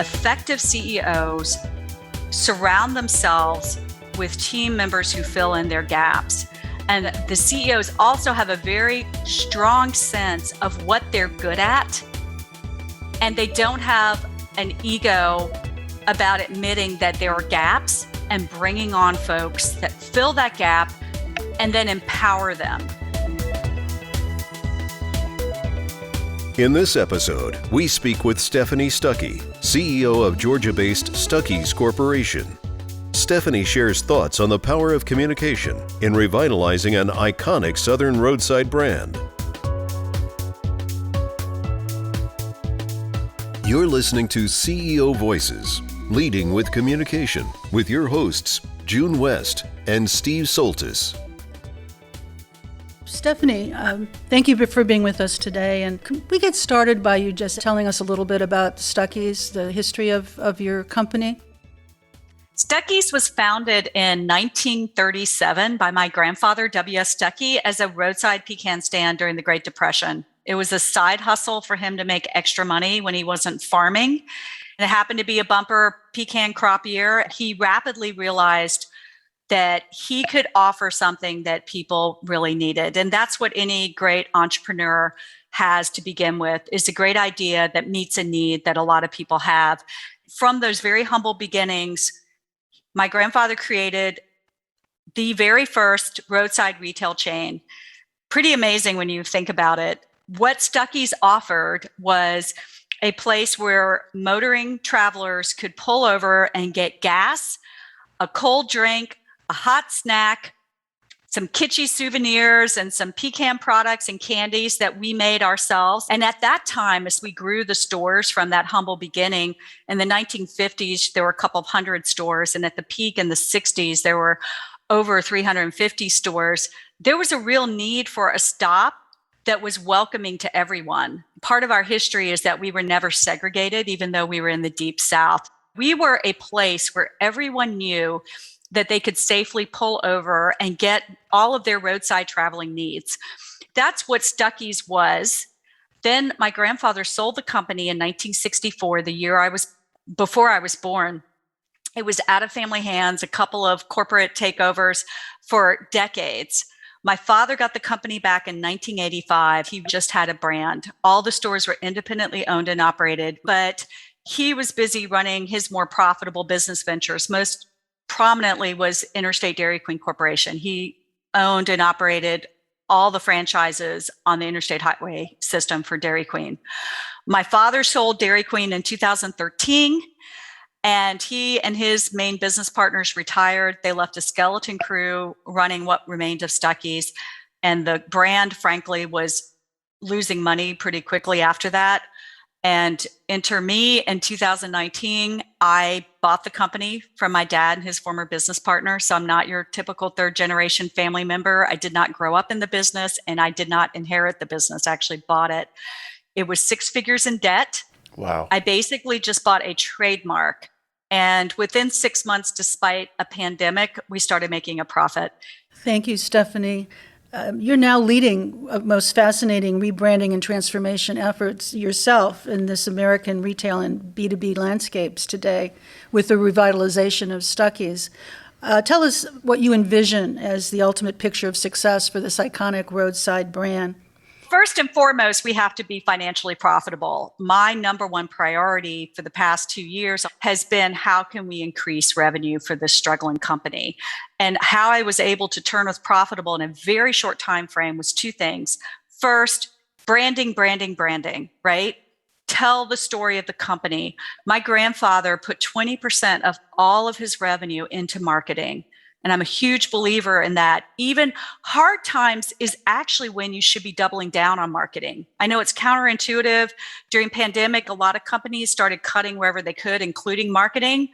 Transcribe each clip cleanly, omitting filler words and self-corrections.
effective CEOs surround themselves with team members who fill in their gaps. And the CEOs also have a very strong sense of what they're good at. And they don't have an ego about admitting that there are gaps and bringing on folks that fill that gap and then empower them. In this episode, we speak with Stephanie Stuckey, CEO of Georgia-based Stuckey's Corporation. Stephanie shares thoughts on the power of communication in revitalizing an iconic Southern roadside brand. You're listening to CEO Voices, Leading with Communication, with your hosts, June West and Steve Soltis. Stephanie, thank you for being with us today. And can we get started by you just telling us a little bit about Stuckey's, the history of your company? Stuckey's was founded in 1937 by my grandfather, W.S. Stuckey, as a roadside pecan stand during the Great Depression. It was a side hustle for him to make extra money when he wasn't farming. And it happened to be a bumper pecan crop year. He rapidly realized that he could offer something that people really needed. And that's what any great entrepreneur has to begin with, is a great idea that meets a need that a lot of people have. From those very humble beginnings, my grandfather created the very first roadside retail chain. Pretty amazing when you think about it. What Stuckey's offered was a place where motoring travelers could pull over and get gas, a cold drink, a hot snack, some kitschy souvenirs, and some pecan products and candies that we made ourselves. And at that time, as we grew the stores from that humble beginning, in the 1950s, there were a couple of hundred stores. And at the peak in the 60s, there were over 350 stores. There was a real need for a stop that was welcoming to everyone. Part of our history is that we were never segregated, even though we were in the Deep South. We were a place where everyone knew that they could safely pull over and get all of their roadside traveling needs. That's what Stuckey's was. Then my grandfather sold the company in 1964, the year before I was born. It was out of family hands, a couple of corporate takeovers for decades. My father got the company back in 1985. He just had a brand. All the stores were independently owned and operated, but he was busy running his more profitable business ventures. Most prominently was Interstate Dairy Queen Corporation. He owned and operated all the franchises on the interstate highway system for Dairy Queen. My father sold Dairy Queen in 2013, and he and his main business partners retired. They left a skeleton crew running what remained of Stuckey's, and the brand, frankly, was losing money pretty quickly after that. And enter me in 2019, I bought the company from my dad and his former business partner. So I'm not your typical third generation family member. I did not grow up in the business, and I did not inherit the business. I actually bought it. It was 6 figures in debt. Wow. I basically just bought a trademark. And within 6 months, despite a pandemic, we started making a profit. Thank you, Stephanie. You're now leading most fascinating rebranding and transformation efforts yourself in this American retail and B2B landscapes today with the revitalization of Stuckey's. Tell us what you envision as the ultimate picture of success for this iconic roadside brand. First and foremost, we have to be financially profitable. My number one priority for the past 2 years has been, how can we increase revenue for this struggling company? And how I was able to turn us profitable in a very short time frame was 2 things. First, branding, right? Tell the story of the company. My grandfather put 20% of all of his revenue into marketing. And I'm a huge believer in that. Even hard times is actually when you should be doubling down on marketing. I know it's counterintuitive. During pandemic, a lot of companies started cutting wherever they could, including marketing.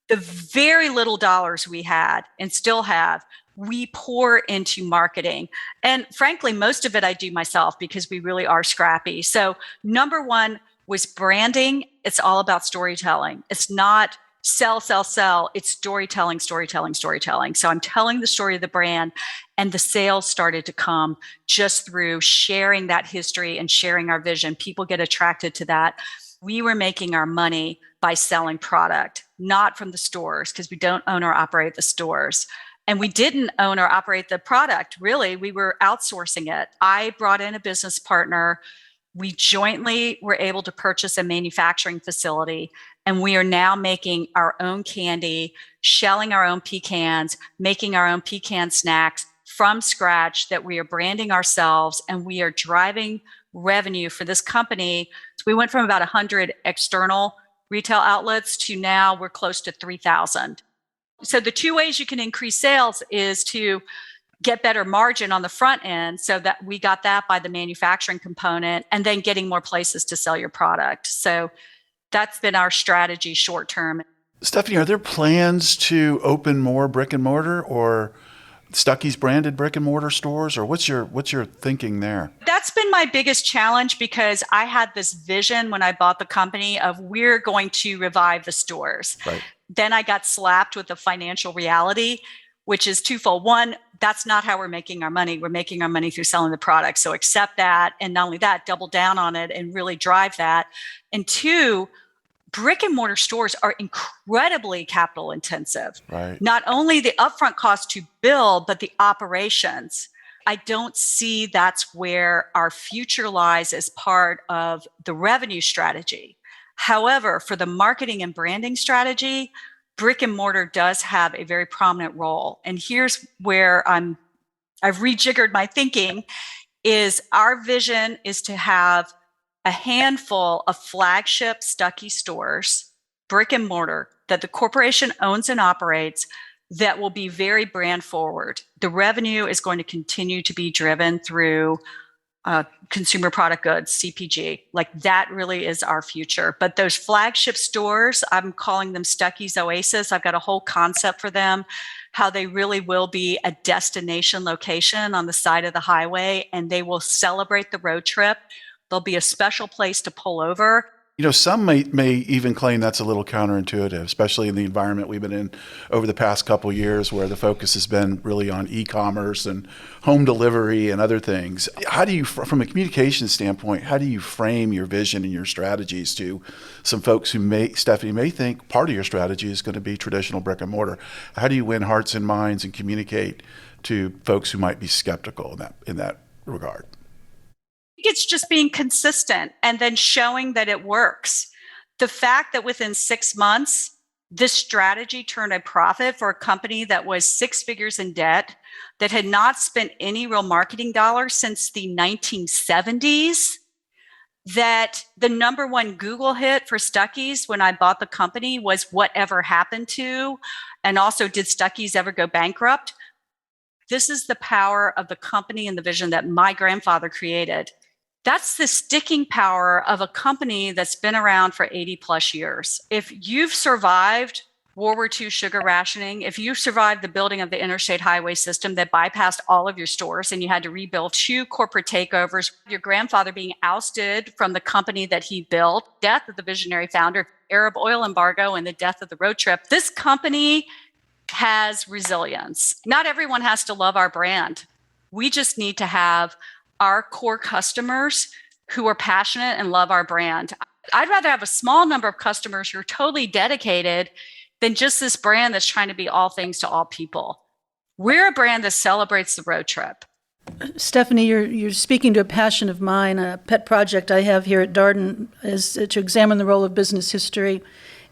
The very little dollars we had and still have, we pour into marketing. And frankly, most of it I do myself because we really are scrappy. So number one was branding. It's all about storytelling. It's not sell. It's storytelling. So I'm telling the story of the brand, and the sales started to come just through sharing that history and sharing our vision. People get attracted to that. We were making our money by selling product, not from the stores, because we don't own or operate the stores. And we didn't own or operate the product, really. We were outsourcing it. I brought in a business partner. We jointly were able to purchase a manufacturing facility, and we are now making our own candy, shelling our own pecans, making our own pecan snacks from scratch that we are branding ourselves, and we are driving revenue for this company. We went from about 100 external retail outlets to now we're close to 3,000. So the two ways you can increase sales is to get better margin on the front end, so that we got that by the manufacturing component, and then getting more places to sell your product. So that's been our strategy short term. Stephanie, are there plans to open more brick and mortar or Stuckey's branded brick and mortar stores, or what's your thinking there? That's been my biggest challenge, because I had this vision when I bought the company of we're going to revive the stores. Right. Then I got slapped with the financial reality, which is twofold. One, that's not how we're making our money. We're making our money through selling the product. So accept that. And not only that, double down on it and really drive that. And two, brick and mortar stores are incredibly capital intensive. Right. Not only the upfront cost to build, but the operations. I don't see that's where our future lies as part of the revenue strategy. However, for the marketing and branding strategy, brick and mortar does have a very prominent role. And here's where I've rejiggered my thinking, is our vision is to have a handful of flagship Stuckey stores, brick and mortar, that the corporation owns and operates, that will be very brand forward. The revenue is going to continue to be driven through consumer product goods, CPG. Like, that really is our future. But those flagship stores, I'm calling them Stuckey's Oasis. I've got a whole concept for them, how they really will be a destination location on the side of the highway, and they will celebrate the road trip. There'll be a special place to pull over. You know, some may even claim that's a little counterintuitive, especially in the environment we've been in over the past couple of years, where the focus has been really on e-commerce and home delivery and other things. How do you, from a communication standpoint, how do you frame your vision and your strategies to some folks who Stephanie, may think part of your strategy is going to be traditional brick and mortar? How do you win hearts and minds and communicate to folks who might be skeptical in that regard? It's just being consistent and then showing that it works. The fact that within 6 months, this strategy turned a profit for a company that was 6 figures in debt, that had not spent any real marketing dollars since the 1970s, that the number one Google hit for Stuckey's when I bought the company was "Whatever happened to?" and also, "Did Stuckey's ever go bankrupt?" This is the power of the company and the vision that my grandfather created. That's the sticking power of a company that's been around for 80 plus years. If you've survived World War II sugar rationing, if you survived the building of the interstate highway system that bypassed all of your stores and you had to rebuild 2 corporate takeovers, your grandfather being ousted from the company that he built, death of the visionary founder, Arab oil embargo, and the death of the road trip, this company has resilience. Not everyone has to love our brand. We just need to have our core customers who are passionate and love our brand. I'd rather have a small number of customers who are totally dedicated than just this brand that's trying to be all things to all people. We're a brand that celebrates the road trip. Stephanie, you're speaking to a passion of mine. A pet project I have here at Darden is to examine the role of business history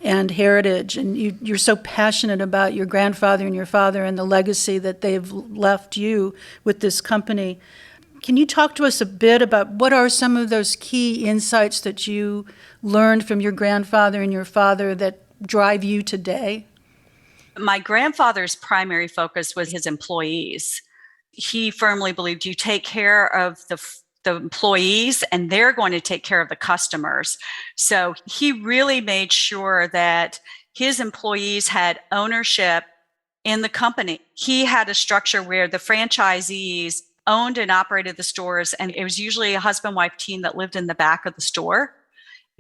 and heritage. And you're so passionate about your grandfather and your father and the legacy that they've left you with this company. Can you talk to us a bit about what are some of those key insights that you learned from your grandfather and your father that drive you today? My grandfather's primary focus was his employees. He firmly believed you take care of the employees and they're going to take care of the customers. So he really made sure that his employees had ownership in the company. He had a structure where the franchisees owned and operated the stores, and it was usually a husband-wife team that lived in the back of the store.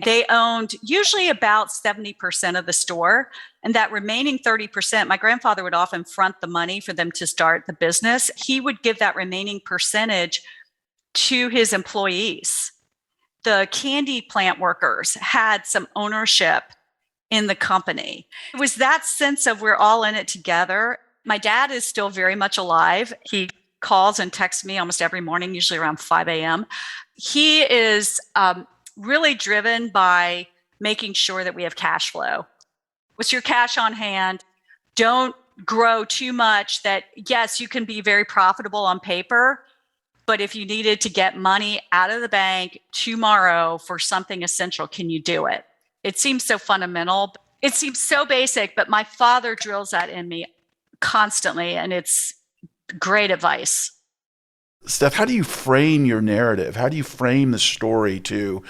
They owned usually about 70% of the store, and that remaining 30%, my grandfather would often front the money for them to start the business. He would give that remaining percentage to his employees. the candy plant workers had some ownership in the company. It was that sense of we're all in it together. My dad is still very much alive. He calls and texts me almost every morning, usually around 5 a.m. He is really driven by making sure that we have cash flow. What's your cash on hand? Don't grow too much that, yes, you can be very profitable on paper, but if you needed to get money out of the bank tomorrow for something essential, can you do it? It seems so fundamental. It seems so basic, but my father drills that in me constantly, and it's great advice. Steph, how do you frame your narrative? How do you frame the story to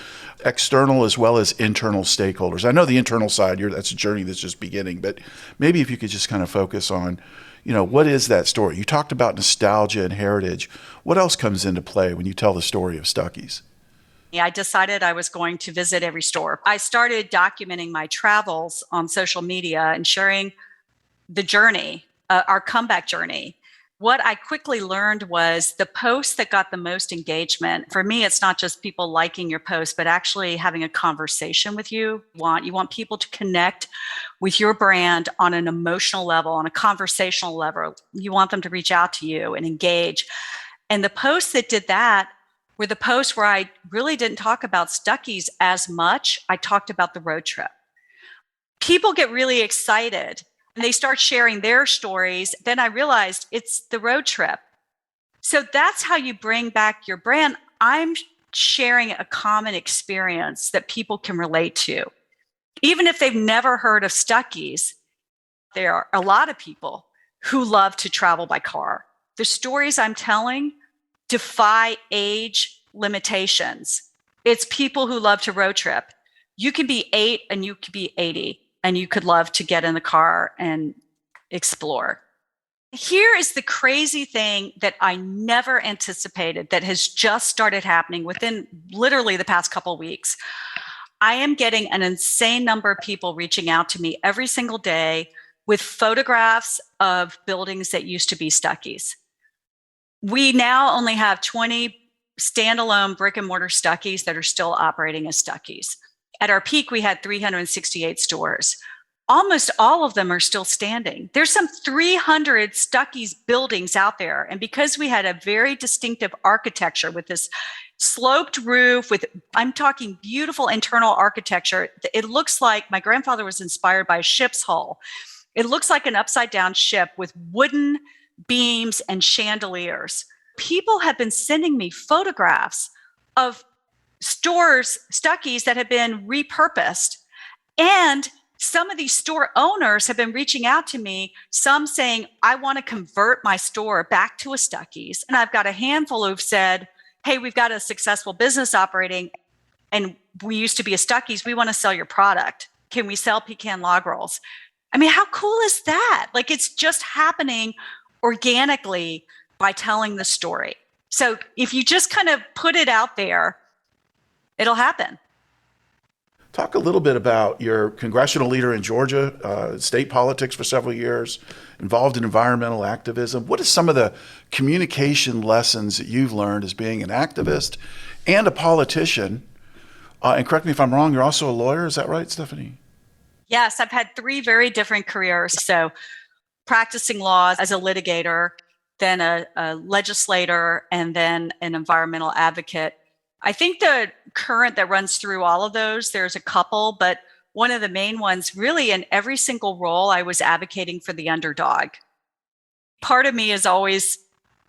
external as well as internal stakeholders? I know the internal side, that's a journey that's just beginning, but maybe if you could just kind of focus on, what is that story? You talked about nostalgia and heritage. What else comes into play when you tell the story of Stuckey's? I decided I was going to visit every store. I started documenting my travels on social media and sharing the journey, our comeback journey. What I quickly learned was the posts that got the most engagement. For me, it's not just people liking your post, but actually having a conversation with you. You want people to connect with your brand on an emotional level, on a conversational level. You want them to reach out to you and engage. And the posts that did that were the posts where I really didn't talk about Stuckey's as much. I talked about the road trip. People get really excited and they start sharing their stories. Then I realized it's the road trip. So that's how you bring back your brand. I'm sharing a common experience that people can relate to. Even if they've never heard of Stuckey's, there are a lot of people who love to travel by car. The stories I'm telling defy age limitations. It's people who love to road trip. You can be 8 and you could be 80. And you could love to get in the car and explore. Here is the crazy thing that I never anticipated that has just started happening within literally the past couple of weeks. I am getting an insane number of people reaching out to me every single day with photographs of buildings that used to be Stuckey's. We now only have 20 standalone brick and mortar Stuckey's that are still operating as Stuckey's. At our peak, we had 368 stores. Almost all of them are still standing. There's some 300 Stuckey's buildings out there. And because we had a very distinctive architecture with this sloped roof, I'm talking beautiful internal architecture, it looks like my grandfather was inspired by a ship's hull. It looks like an upside down ship with wooden beams and chandeliers. People have been sending me photographs of stores, Stuckey's, that have been repurposed. And some of these store owners have been reaching out to me, some saying, I want to convert my store back to a Stuckey's. And I've got a handful who've said, hey, we've got a successful business operating and we used to be a Stuckey's. We want to sell your product. Can we sell pecan log rolls? I mean, how cool is that? Like, it's just happening organically by telling the story. So if you just kind of put it out there, it'll happen. Talk a little bit about your congressional leader in Georgia, state politics for several years, involved in environmental activism. What are some of the communication lessons that you've learned as being an activist and a politician? And correct me if I'm wrong, you're also a lawyer. Is that right, Stephanie? Yes, I've had 3 very different careers. So practicing law as a litigator, then a legislator, and then an environmental advocate. I think the current that runs through all of those, there's a couple, but one of the main ones, really in every single role, I was advocating for the underdog. Part of me has always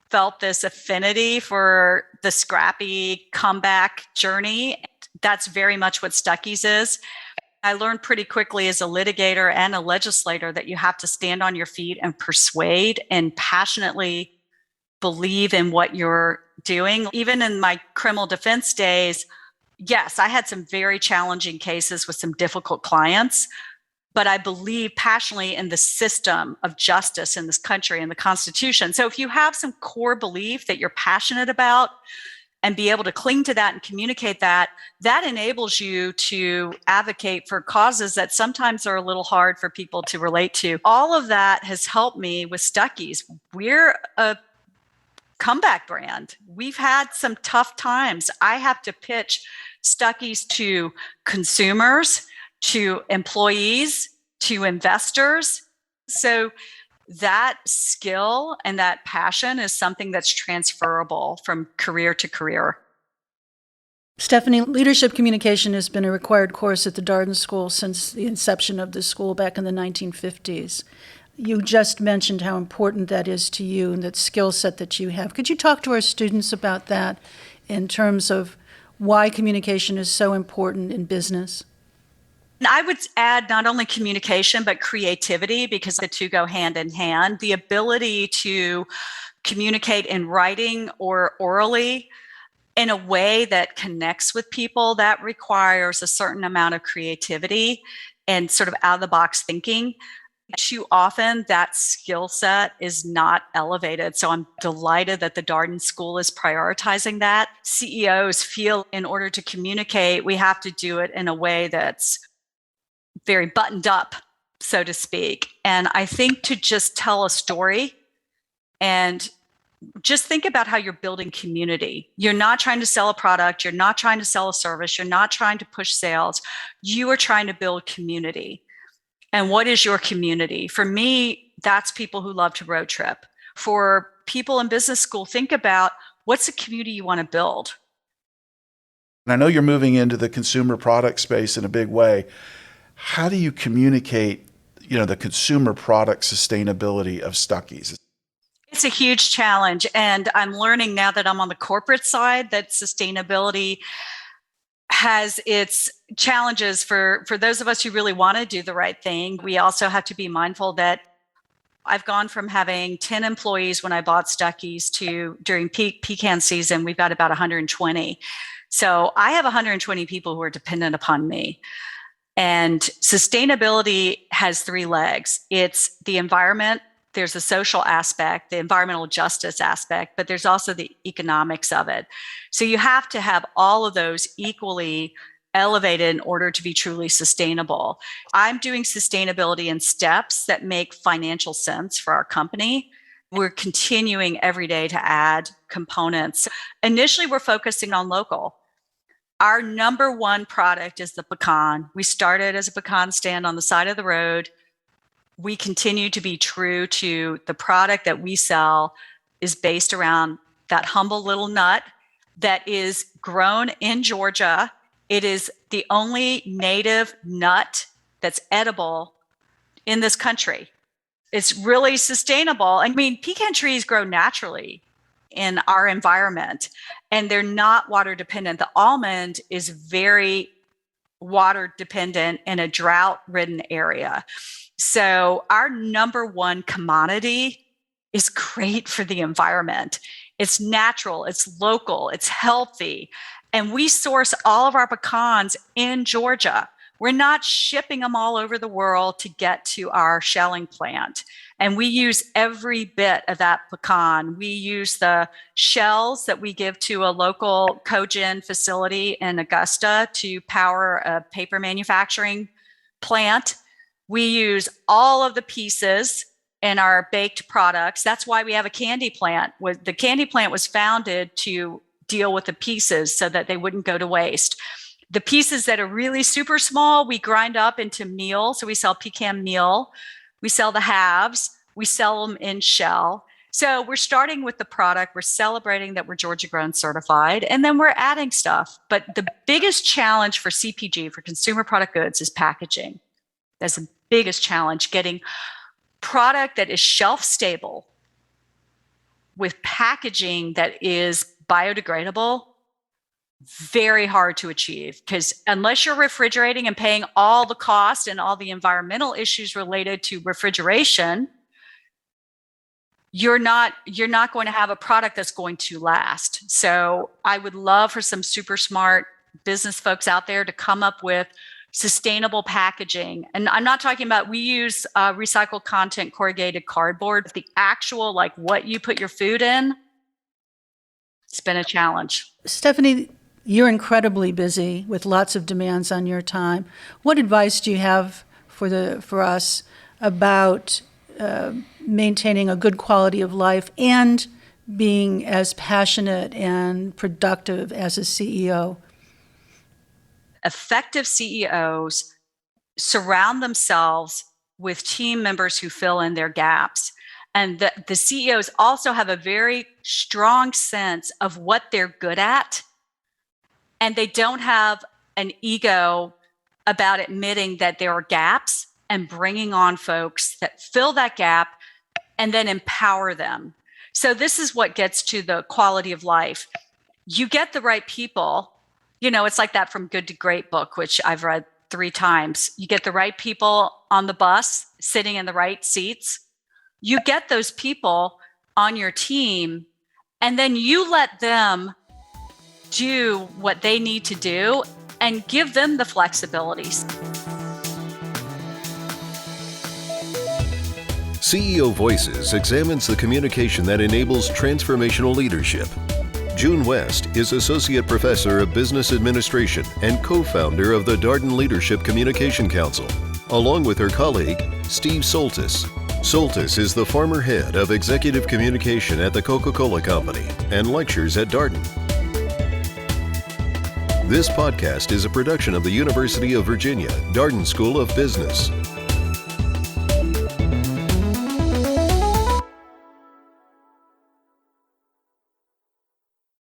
felt this affinity for the scrappy comeback journey. That's very much what Stuckey's is. I learned pretty quickly as a litigator and a legislator that you have to stand on your feet and persuade and passionately believe in what you're doing. Even in my criminal defense days, yes, I had some very challenging cases with some difficult clients, but I believe passionately in the system of justice in this country and the Constitution. So if you have some core belief that you're passionate about and be able to cling to that and communicate that, that enables you to advocate for causes that sometimes are a little hard for people to relate to. All of that has helped me with Stuckey's. We're a comeback brand. We've had some tough times. I have to pitch Stuckey's to consumers, to employees, to investors. So that skill and that passion is something that's transferable from career to career. Stephanie, leadership communication has been a required course at the Darden School since the inception of the school back in the 1950s. You just mentioned how important that is to you and that skill set that you have. Could you talk to our students about that in terms of why communication is so important in business? And I would add not only communication, but creativity, because the two go hand in hand. The ability to communicate in writing or orally in a way that connects with people, that requires a certain amount of creativity and sort of out of the box thinking. Too often that skill set is not elevated. So I'm delighted that the Darden School is prioritizing that. CEOs feel in order to communicate, we have to do it in a way that's very buttoned up, so to speak. And I think to just tell a story and just think about how you're building community. You're not trying to sell a product. You're not trying to sell a service. You're not trying to push sales. You are trying to build community. And what is your community? For me, that's people who love to road trip. For people in business school, think about what's the community you want to build. And I know you're moving into the consumer product space in a big way. How do you communicate, the consumer product sustainability of Stuckey's? It's a huge challenge. And I'm learning now that I'm on the corporate side that sustainability has its challenges for those of us who really want to do the right thing. We also have to be mindful that I've gone from having 10 employees when I bought Stuckey's to during peak pecan season, we've got about 120. So I have 120 people who are dependent upon me. And sustainability has three legs. It's the environment, there's the social aspect, the environmental justice aspect, but there's also the economics of it. So you have to have all of those equally elevated in order to be truly sustainable. I'm doing sustainability in steps that make financial sense for our company. We're continuing every day to add components. Initially, we're focusing on local. Our number one product is the pecan. We started as a pecan stand on the side of the road. We continue to be true to the product that we sell is based around that humble little nut that is grown in Georgia. It is the only native nut that's edible in this country. It's really sustainable. I mean, pecan trees grow naturally in our environment and they're not water dependent. The almond is very water dependent in a drought-ridden area. So our number one commodity is great for the environment. It's natural, it's local, it's healthy. And we source all of our pecans in Georgia. We're not shipping them all over the world to get to our shelling plant. And we use every bit of that pecan. We use the shells that we give to a local cogen facility in Augusta to power a paper manufacturing plant. We use all of the pieces in our baked products. That's why we have a candy plant. The candy plant was founded to deal with the pieces so that they wouldn't go to waste. The pieces that are really super small, we grind up into meal. So we sell pecan meal. We sell the halves. We sell them in shell. So we're starting with the product. We're celebrating that we're Georgia grown certified, and then we're adding stuff. But the biggest challenge for CPG, for consumer product goods, is packaging. That's the biggest challenge, getting product that is shelf stable with packaging that is biodegradable. Very hard to achieve, because unless you're refrigerating and paying all the cost and all the environmental issues related to refrigeration, you're not going to have a product that's going to last. So I would love for some super smart business folks out there to come up with sustainable packaging. And I'm not talking about, we use recycled content corrugated cardboard. The actual, like what you put your food in, it's been a challenge. Stephanie, you're incredibly busy with lots of demands on your time. What advice do you have for us about maintaining a good quality of life and being as passionate and productive as a CEO? effective CEOs surround themselves with team members who fill in their gaps. And the CEOs also have a very strong sense of what they're good at. And they don't have an ego about admitting that there are gaps and bringing on folks that fill that gap and then empower them. So this is what gets to the quality of life. You get the right people. It's like that From Good to Great book, which I've read 3 times. You get the right people on the bus, sitting in the right seats. You get those people on your team, and then you let them do what they need to do and give them the flexibilities. CEO Voices examines the communication that enables transformational leadership. June West is Associate Professor of Business Administration and co-founder of the Darden Leadership Communication Council, along with her colleague, Steve Soltis. Soltis is the former head of executive communication at the Coca-Cola Company and lectures at Darden. This podcast is a production of the University of Virginia Darden School of Business.